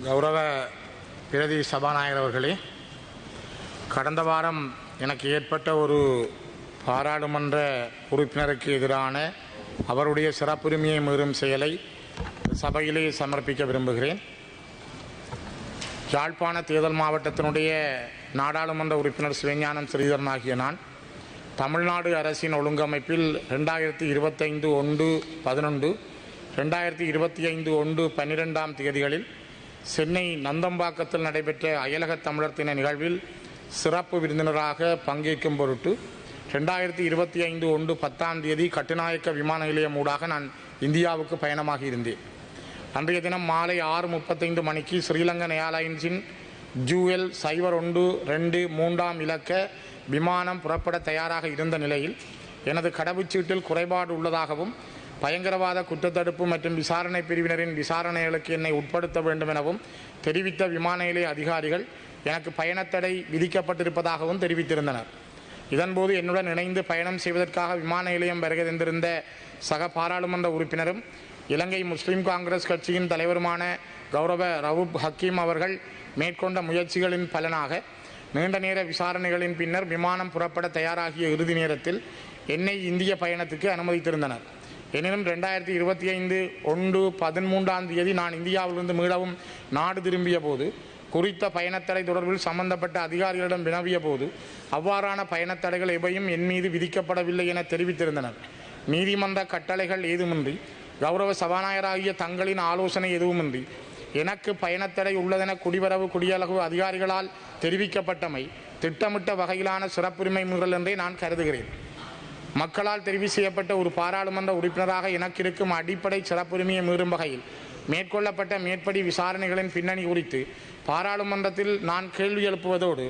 கௌரவ பிரதி சபாநாயகர் அவர்களே, கடந்த வாரம் எனக்கு ஏற்பட்ட ஒரு பாராளுமன்ற உறுப்பினருக்கு எதிரான அவருடைய சிறப்புரிமையை மீறும் செயலை சபையிலே சமர்ப்பிக்க விரும்புகிறேன். யாழ்ப்பாண தேர்தல் மாவட்டத்தினுடைய நாடாளுமன்ற உறுப்பினர் சிவஞானம் ஸ்ரீதரன் ஆகிய நான் தமிழ்நாடு அரசின் ஒழுங்கமைப்பில் 2025/1/11 2025/1/12 தேதிகளில் சென்னை நந்தம்பாக்கத்தில் நடைபெற்ற அயலக தமிழர் தின நிகழ்வில் சிறப்பு விருந்தினராக பங்கேற்கும் பொருட்டு 2025/1/10 கட்டுநாயக்க விமான நிலையம் ஊடாக நான் இந்தியாவுக்கு பயணமாகி இருந்தேன். அன்றைய தினம் மாலை 6:35 மணிக்கு ஸ்ரீலங்கன் ஏர்லைன்ஸின் ஜூஎல் 0123 இலக்க விமானம் புறப்பட தயாராக இருந்த நிலையில் எனது கடவுச்சீட்டில் குறைபாடு உள்ளதாகவும் பயங்கரவாத குற்றத்தடுப்பு மற்றும் விசாரணை பிரிவினரின் விசாரணைகளுக்கு என்னை உட்படுத்த வேண்டும் எனவும் தெரிவித்த விமான நிலைய அதிகாரிகள் எனக்கு பயணத்தடை விதிக்கப்பட்டிருப்பதாகவும் தெரிவித்திருந்தனர். இதன்போது என்னுடன் இணைந்து பயணம் செய்வதற்காக விமான நிலையம் வருகை தந்திருந்த சக பாராளுமன்ற உறுப்பினரும் இலங்கை முஸ்லிம் காங்கிரஸ் கட்சியின் தலைவருமான கௌரவ ரவூப் ஹக்கீம் அவர்கள் மேற்கொண்ட முயற்சிகளின் பலனாக நீண்ட நேர விசாரணைகளின் பின்னர் விமானம் புறப்பட தயாராகிய இறுதி நேரத்தில் என்னை இந்திய பயணத்துக்கு அனுமதித்திருந்தனர். எனினும் 2025/1/13 நான் இந்தியாவிலிருந்து மீளவும் நாடு திரும்பிய போது குறித்த பயணத்தடை தொடர்பில் சம்பந்தப்பட்ட அதிகாரிகளிடம் வினவிய போது அவ்வாறான பயணத்தடைகள் எவையும் என் மீது விதிக்கப்படவில்லை என தெரிவித்திருந்தனர். நீதிமன்ற கட்டளைகள் ஏதுமின்றி கௌரவ சபாநாயகராகிய தங்களின் ஆலோசனை எதுவுமின்றி எனக்கு பயணத்தடை உள்ளதென குடிவரவு குடியழகு அதிகாரிகளால் தெரிவிக்கப்பட்டமை திட்டமிட்ட வகையிலான சிறப்புரிமை மீறல் என்றே நான் கருதுகிறேன். மக்களால் தெரிவு செய்யப்பட்ட ஒரு பாராளுமன்ற உறுப்பினராக எனக்கு இருக்கும் அடிப்படை சிறப்புரிமையை மீறும் வகையில் மேற்கொள்ளப்பட்ட மேற்படி விசாரணைகளின் பின்னணி குறித்து பாராளுமன்றத்தில் நான் கேள்வி எழுப்புவதோடு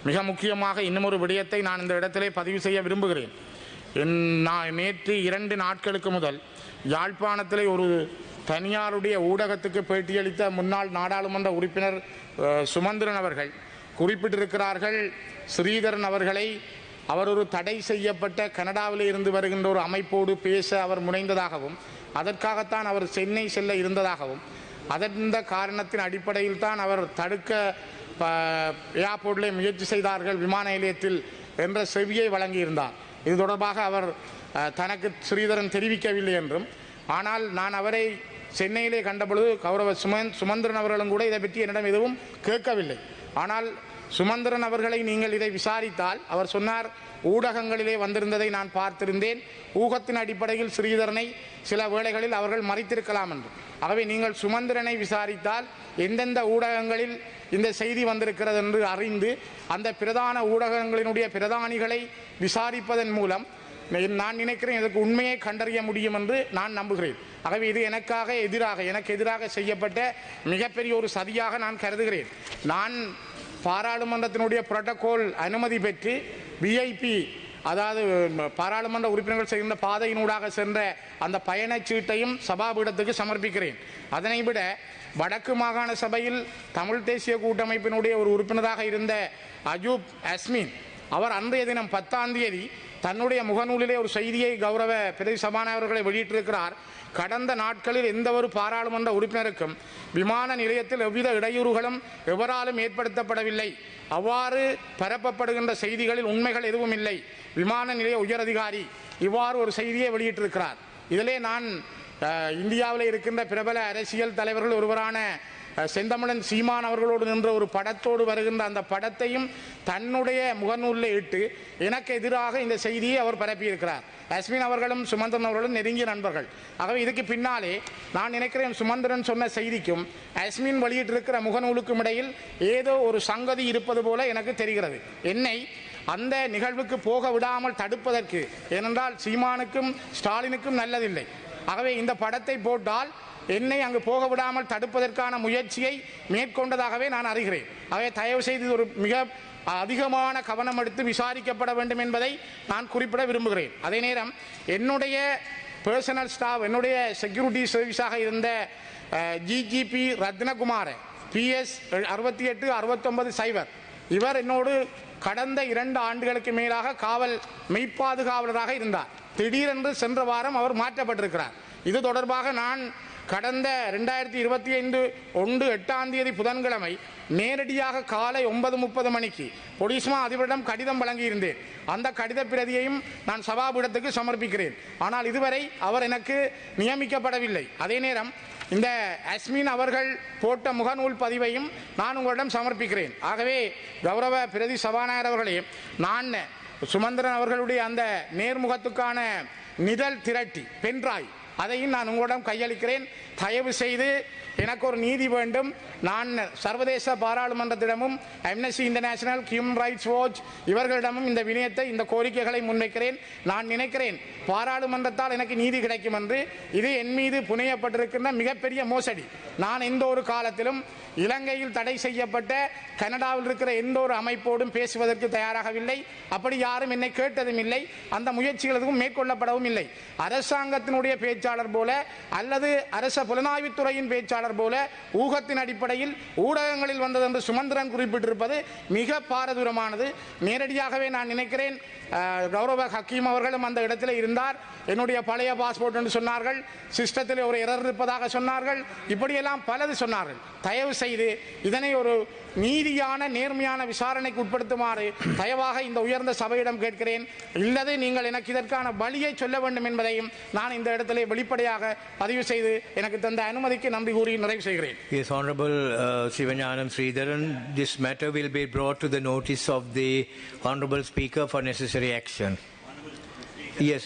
மிக முக்கியமாக இன்னுமொரு விடயத்தை நான் இந்த இடத்திலே பதிவு செய்ய விரும்புகிறேன். நேற்று 2 நாட்களுக்கு முதல் யாழ்ப்பாணத்திலே ஒரு தனியாருடைய ஊடகத்துக்கு பேட்டியளித்த முன்னாள் நாடாளுமன்ற உறுப்பினர் சுமந்திரன் அவர்கள் குறிப்பிட்டிருக்கிறார்கள், ஸ்ரீதரன் அவர்களை அவர் ஒரு தடை செய்யப்பட்ட கனடாவில் இருந்து வருகின்ற ஒரு அமைப்போடு பேச அவர் முனைந்ததாகவும் அதற்காகத்தான் அவர் சென்னை செல்ல இருந்ததாகவும் அந்த காரணத்தின் அடிப்படையில் தான் அவர் தடுக்க ஏர்போர்ட்டிலே முயற்சி செய்தார்கள் விமான நிலையத்தில் என்ற செவியை வழங்கியிருந்தார். இது தொடர்பாக அவர் தனக்கு ஸ்ரீதரன் தெரிவிக்கவில்லை என்றும், ஆனால் நான் அவரை சென்னையிலே கண்டபொழுது கௌரவ சுமந்திரன் அவர்களும் கூட இதை பற்றி என்னிடம் எதுவும் கேட்கவில்லை. ஆனால் சுமந்திரன் அவர்களை நீங்கள் இதை விசாரித்தால் அவர் சொன்னார், ஊடகங்களிலே வந்திருந்ததை நான் பார்த்திருந்தேன், ஊகத்தின் அடிப்படையில் ஸ்ரீதரனை சில வேளைகளில் அவர்கள் மறைத்திருக்கலாம் என்று. ஆகவே நீங்கள் சுமந்திரனை விசாரித்தால் எந்தெந்த ஊடகங்களில் இந்த செய்தி வந்திருக்கிறது என்று அறிந்து அந்த பிரதான ஊடகங்களினுடைய பிரதானிகளை விசாரிப்பதன் மூலம் நான் நினைக்கிறேன் இதற்கு உண்மையை கண்டறிய முடியும் என்று நான் நம்புகிறேன். ஆகவே இது எனக்கு எதிராக செய்யப்பட்ட மிகப்பெரிய ஒரு சதியாக நான் கருதுகிறேன். நான் பாராளுமன்றத்தினுடைய புரோட்டோகால் அனுமதி பெற்று விஐபி, அதாவது பாராளுமன்ற உறுப்பினர்கள் செல்கின்ற பாதையினூடாக சென்ற அந்த பயணச்சீட்டையும் சபாபீடத்துக்கு சமர்ப்பிக்கிறேன். அதனை விட வடக்கு மாகாண சபையில் தமிழ் தேசிய கூட்டமைப்பினுடைய ஒரு உறுப்பினராக இருந்த அஜூப் அஸ்மின் அவர் அன்றைய தினம் 10 தன்னுடைய முகநூலிலே ஒரு செய்தியை கௌரவ பிரதி சபாநாயகர்களை வெளியிட்டிருக்கிறார். கடந்த நாட்களில் எந்த ஒரு பாராளுமன்ற உறுப்பினருக்கும் விமான நிலையத்தில் எவ்வித இடையூறுகளும் எவராலும் ஏற்படுத்தப்படவில்லை, அவ்வாறு பரப்பப்படுகின்ற செய்திகளில் உண்மைகள் எதுவும் இல்லை, விமான நிலைய உயரதிகாரி இவ்வாறு ஒரு செய்தியை வெளியிட்டிருக்கிறார். இதிலே நான் இந்தியாவில் இருக்கின்ற பிரபல அரசியல் தலைவர்கள் ஒருவரான செந்தமிழன் சீமான் அவர்களோடு நின்ற ஒரு படத்தோடு வருகின்ற அந்த படத்தையும் தன்னுடைய முகநூலில் இட்டு எனக்கு எதிராக இந்த செய்தியை அவர் பரப்பியிருக்கிறார். அஸ்மின் அவர்களும் சுமந்திரன் அவர்களும் நெருங்கிய நண்பர்கள். ஆகவே இதுக்கு பின்னாலே நான் நினைக்கிறேன் சுமந்திரன் சொன்ன செய்திக்கும் அஸ்மின் வெளியிட்டிருக்கிற முகநூலுக்கும் இடையில் ஏதோ ஒரு சங்கதி இருப்பது போல எனக்கு தெரிகிறது. என்னை அந்த நிகழ்வுக்கு போக விடாமல் தடுப்பதற்கு, ஏனென்றால் சீமானுக்கும் ஸ்டாலினுக்கும் நல்லதில்லை. ஆகவே இந்த படத்தை போட்டால் என்னை அங்கு போக விடாமல் தடுப்பதற்கான முயற்சியை மேற்கொண்டதாகவே நான் அறிகிறேன். ஆகவே தயவு செய்து ஒரு மிக அதிகமான கவனம் எடுத்து விசாரிக்கப்பட வேண்டும் என்பதை நான் குறிப்பிட விரும்புகிறேன். அதே நேரம் என்னுடைய பர்சனல் ஸ்டாஃப், என்னுடைய செக்யூரிட்டி சர்வீஸாக இருந்த ஜிஜிபி ரத்னகுமார PS 6869 இவர் என்னோடு கடந்த 2 ஆண்டுகளுக்கு மேலாக காவல் மெய்ப்பாதுகாவலராக இருந்தார். திடீரென்று சென்ற வாரம் அவர் மாற்றப்பட்டிருக்கிறார். இது தொடர்பாக நான் கடந்த 2025 1/8 புதன்கிழமை நேரடியாக காலை 9:30 மணிக்கு பொலிஸ்மா அதிபரிடம் கடிதம் வழங்கியிருந்தேன். அந்த கடித பிரதியையும் நான் சபாபீடத்துக்கு சமர்ப்பிக்கிறேன். ஆனால் இதுவரை அவர் எனக்கு நியமிக்கப்படவில்லை. அதே நேரம் இந்த அஸ்மின் அவர்கள் போட்ட முகநூல் பதிவையும் நான் உங்களிடம் சமர்ப்பிக்கிறேன். ஆகவே கௌரவ பிரதி சபாநாயகர் அவர்களே, நான் சுமந்திரன் அவர்களுடைய அந்த நேர்முகத்துக்கான நிழல் திரட்டி பென்ட்ராய் அதையும் நான் உங்களிடம் கையளிக்கிறேன். தயவு செய்து எனக்கு ஒரு நீதி வேண்டும். நான் சர்வதேச பாராளுமன்றத்திடமும் Amnesty International, Human Rights Watch இவர்களிடமும் இந்த வினயத்தை, இந்த கோரிக்கைகளை முன்வைக்கிறேன். நான் நினைக்கிறேன் பாராளுமன்றத்தால் எனக்கு நீதி கிடைக்கும் என்று. இது என் மீது புனையப்பட்டிருக்கின்ற மிகப்பெரிய மோசடி. நான் எந்த ஒரு காலத்திலும் இலங்கையில் தடை செய்யப்பட்ட கனடாவில் இருக்கிற எந்த ஒரு அமைப்போடும் பேசுவதற்கு தயாராகவில்லை. அப்படி யாரும் என்னை கேட்டதும் இல்லை. அந்த முயற்சிகள் எதுவும் மேற்கொள்ளப்படவும் இல்லை. அரசாங்கத்தினுடைய பேச்சாளர் போல அல்லது அரச புலனாய்வுத்துறையின் பேச்சாளர் போல ஊகத்தின் அடிப்படையில் ஊடகங்களில் வந்தது என்று சுமந்திரன் குறிப்பிட்டிருப்பது மிக பாரதூரமானது. நேரடியாகவே நான் நினைக்கிறேன் கௌரவ ஹக்கீம் அவர்களும் அந்த இடத்தில் இருந்தார். என்னுடைய பழைய பாஸ்போர்ட் என்று சொன்னார்கள், சிஸ்டத்தில் ஒரு எரர் இருப்பதாக சொன்னார்கள், இப்படியெல்லாம் பலது சொன்னார்கள். தயவு செய்து இதனை ஒரு நீதியான நேர்மையான விசாரணைக்கு உட்படுத்துமாறு தயவாக இந்த உயர்ந்த சபையிடம் கேட்கிறேன். இல்லது நீங்கள் எனக்கு இதற்கான வழியை சொல்ல வேண்டும் என்பதையும் நான் இந்த இடத்திலே வெளிப்படையாக பதிவு செய்து எனக்கு தந்த அனுமதிக்கு நன்றி கூறி நிறைவு செய்கிறேன். Yes, Honorable Sivanyanam Sridharan, this matter will be brought to the notice of the Honorable Speaker for necessary action. Yes.